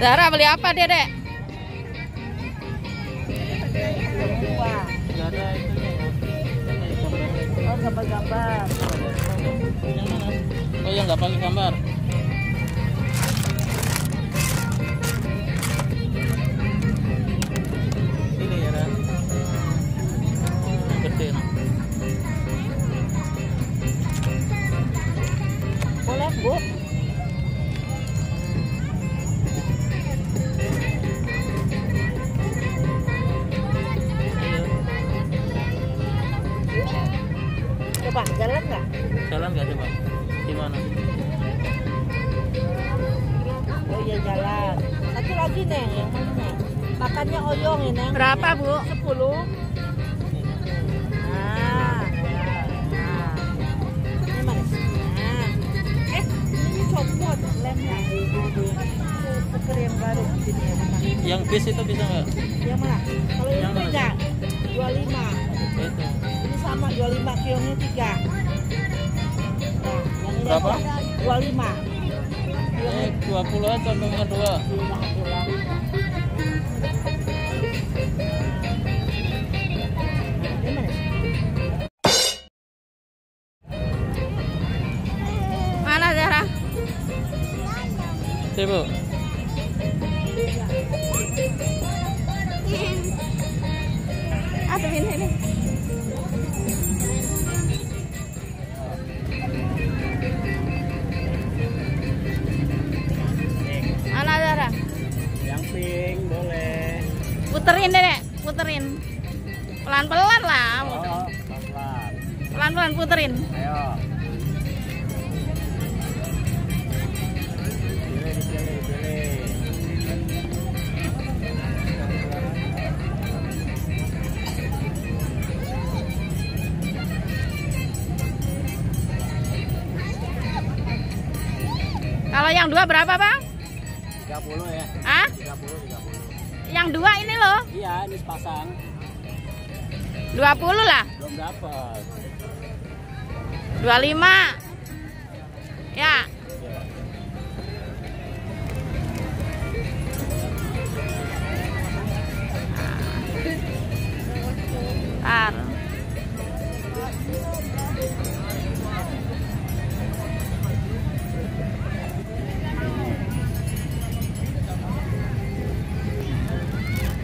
Zara beli apa dia, Dek? Nggak ada itunya ya. Oh, gambar-gambar. Yang mana? Oh, yang nggak pakai gambar. Ini ya, Dan. Yang gede, nah. Boleh, Bu. Coba jalan nggak? Jalan nggak coba? Gimana? Oh iya jalan. Satu lagi Neng, yang mana Neng? Makannya oyong ya Neng. Berapa, Bu? 10. Nah, nah. Ini mana sih? Nah. Ini copot lemnya. Peker yang baru sini ya Mama. Yang bis itu bisa nggak? Yang mana? Kalau ini Yang mana? enggak. 25. Itu. Ini sama 25, kiongnya 3. Nah, yang ini Berapa? 25. 20 aja, nomor 2. Mana Zara? Coba. Aduh ini. Mana Zara? Yang pink boleh. Puterin deh, Dek. Puterin. Pelan-pelan lah. Oh, pelan. Pelan-pelan puterin. Ayo. Pilih. Kalau yang 2 berapa, Bang? 30 ya. Ah? 30. Yang 2 ini loh. Iya, ini sepasang. 20 lah. Belum dapat. 25. Ya. Ntar.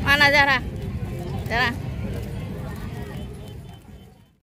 Mana Zara?